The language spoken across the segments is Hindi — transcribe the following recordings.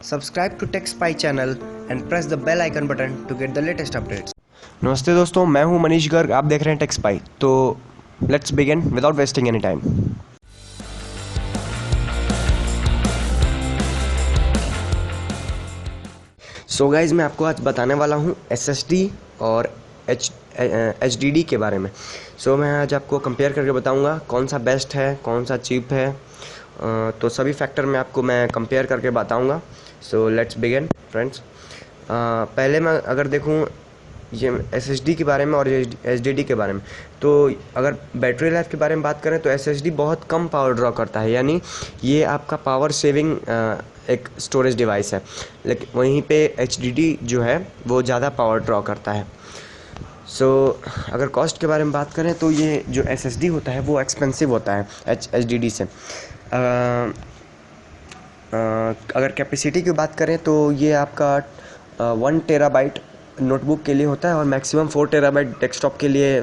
Subscribe to TechSpy channel and press the bell icon button to get the latest updates. नमस्ते दोस्तों, मैं हूं मनीष गर्ग। आप देख रहे हैं टेक्सपाई। तो let's begin without wasting any time. So guys, मैं आपको आज बताने वाला हूं एसएसडी और एचडीडी के बारे में। मैं आज आपको कंपेयर करके बताऊंगा कौन सा बेस्ट है, कौन सा चीप है। तो सभी फैक्टर में आपको मैं कंपेयर करके बताऊंगा। So let's begin friends. पहले मैं अगर देखूं ये एसएसडी के बारे में और एचडीडी के बारे में, तो अगर बैटरी लाइफ के बारे में बात करें तो एसएसडी बहुत कम पावर ड्रॉ करता है, यानी ये आपका पावर सेविंग एक स्टोरेज डिवाइस है। लेकिन वहीं पे एचडीडी जो है वो ज़्यादा पावर ड्रॉ करता है। अगर कॉस्ट के बारे में बात करें तो ये जो एसएसडी होता है वो एक्सपेंसिव होता है एचडीडी से। अगर कैपेसिटी की बात करें तो ये आपका 1 टेराबाइट नोटबुक के लिए होता है और मैक्सिमम 4 टेराबाइट डेस्कटॉप के लिए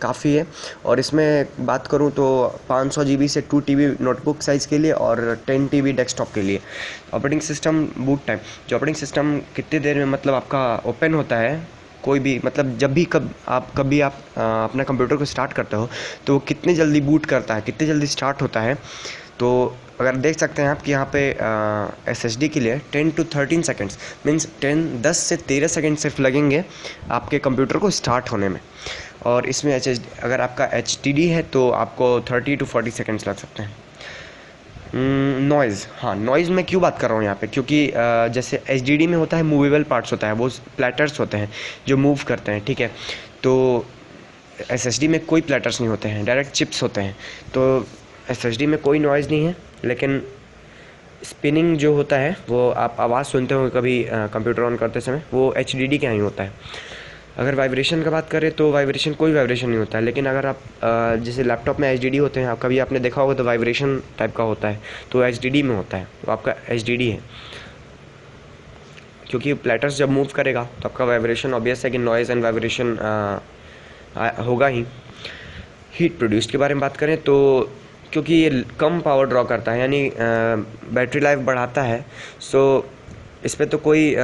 काफ़ी है। और इसमें बात करूं तो 500 GB से 2 TB नोटबुक साइज़ के लिए और 10 TB डेस्कटॉप के लिए। ऑपरेटिंग सिस्टम बूट टाइम, जो ऑपरेटिंग सिस्टम कितनी देर में मतलब आपका ओपन होता है, कोई भी मतलब जब भी कभी आप अपना कंप्यूटर को स्टार्ट करते हो तो वो कितनी जल्दी बूट करता है, कितनी जल्दी स्टार्ट होता है। तो अगर देख सकते हैं आप कि यहाँ पे एसएसडी के लिए 10 to 13 सेकेंड्स मीन्स 10 से 13 सेकेंड सिर्फ लगेंगे आपके कंप्यूटर को स्टार्ट होने में। और इसमें अगर आपका एचडीडी है तो आपको 30 to 40 सेकेंड्स लग सकते हैं। नॉइज़, हाँ नॉइज़ मैं क्यों बात कर रहा हूँ यहाँ पे, क्योंकि जैसे एचडीडी में होता है मूवेबल पार्ट्स होता है, वो प्लेटर्स होते हैं जो मूव करते हैं, ठीक है। तो एसएसडी में कोई प्लेटर्स नहीं होते हैं, डायरेक्ट चिप्स होते हैं। तो एसएसडी में कोई नॉइज़ नहीं है, लेकिन स्पिनिंग जो होता है वो आप आवाज़ सुनते हो कभी कंप्यूटर ऑन करते समय, वो एचडीडी के यहाँ ही होता है। अगर वाइब्रेशन का बात करें तो कोई वाइब्रेशन नहीं होता है। लेकिन अगर आप जैसे लैपटॉप में एचडीडी होते हैं, कभी आपने देखा होगा तो वाइब्रेशन टाइप का होता है, तो एचडीडी में होता है, तो आपका एचडीडी है। क्योंकि प्लेटर्स जब मूव करेगा तो आपका वाइब्रेशन ऑब्वियस है कि नॉइज़ एंड वाइब्रेशन होगा ही। हीट प्रोड्यूस के बारे में बात करें तो क्योंकि ये कम पावर ड्रॉ करता है, यानी बैटरी लाइफ बढ़ाता है, इस पर तो कोई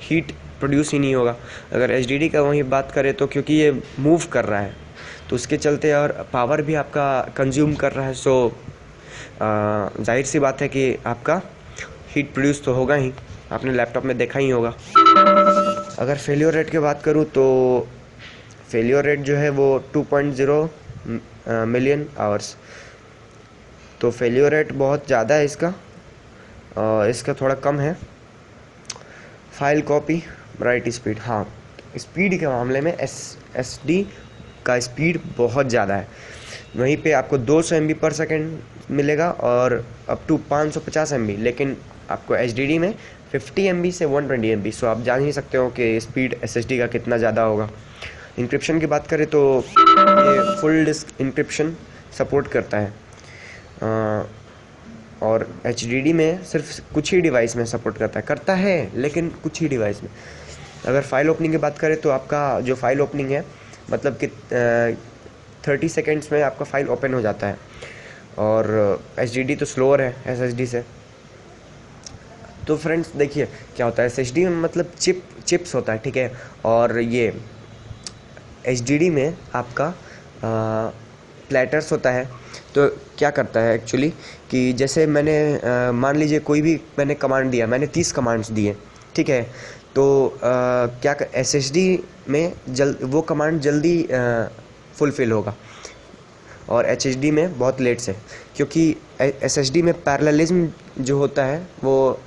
हीट प्रोड्यूस ही नहीं होगा। अगर एचडीडी का वहीं बात करें तो क्योंकि ये मूव कर रहा है तो उसके चलते और पावर भी आपका कंज्यूम कर रहा है, जाहिर सी बात है कि आपका हीट प्रोड्यूस तो होगा ही, आपने लैपटॉप में देखा ही होगा। अगर फेलियर रेट की बात करूँ तो फेलियर रेट जो है वो 2.0 मिलियन आवर्स, तो फेलियर रेट बहुत ज़्यादा है इसका, इसका थोड़ा कम है। फाइल कॉपी राइट स्पीड, हाँ स्पीड के मामले में एसएसडी का स्पीड बहुत ज़्यादा है। वहीं पे आपको 200 MB पर सेकेंड मिलेगा और अप टू 550 MB, लेकिन आपको एचडीडी में 50 MB से 120 MB। सो आप जान ही सकते हो कि स्पीड एसएसडी का कितना ज़्यादा होगा। इंक्रिप्शन की बात करें तो ये फुल डिस्क इंक्रिप्शन सपोर्ट करता है, और एचडीडी में सिर्फ कुछ ही डिवाइस में सपोर्ट करता है, लेकिन कुछ ही डिवाइस में। अगर फाइल ओपनिंग की बात करें तो आपका जो फाइल ओपनिंग है मतलब कि 30 सेकेंड्स में आपका फाइल ओपन हो जाता है, और एचडीडी तो स्लोअर है एसएसडी से। तो फ्रेंड्स देखिए क्या होता है, एसएसडी में मतलब चिप्स होता है, ठीक है, और ये एचडीडी में आपका प्लेटर्स होता है। तो क्या करता है एक्चुअली कि जैसे मैंने मान लीजिए कोई भी मैंने कमांड दिया, मैंने 30 कमांड्स दिए, ठीक है, तो क्या एसएसडी में वो कमांड जल्दी फुलफ़िल होगा और एचडीडी में बहुत लेट से, क्योंकि एसएसडी में पैरेललिज्म जो होता है वो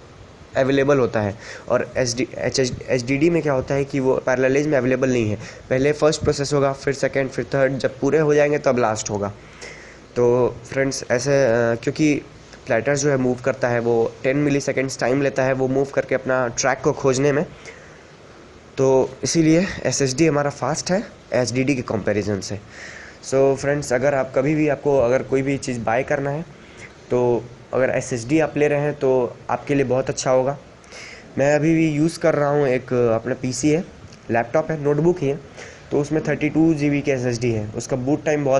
अवेलेबल होता है, और एचडीडी में क्या होता है कि वो पैरेललिज्म अवेलेबल नहीं है। पहले फर्स्ट प्रोसेस होगा, फिर सेकंड, फिर थर्ड, जब पूरे हो जाएंगे तब लास्ट होगा। तो फ्रेंड्स ऐसे क्योंकि प्लेटर जो है मूव करता है वो 10 मिलीसेकेंड्स टाइम लेता है वो मूव करके अपना ट्रैक को खोजने में, तो इसीलिए एसएसडी हमारा फास्ट है एचडीडी के कंपैरिजन से। फ्रेंड्स अगर आप कभी भी आपको अगर कोई भी चीज़ बाय करना है तो अगर एसएसडी आप ले रहे हैं तो आपके लिए बहुत अच्छा होगा। मैं अभी भी यूज़ कर रहा हूँ, एक अपना पीसी है, लैपटॉप है, नोटबुक ही है, तो उसमें 32 GB की एसएसडी है। उसका बूट टाइम बहुत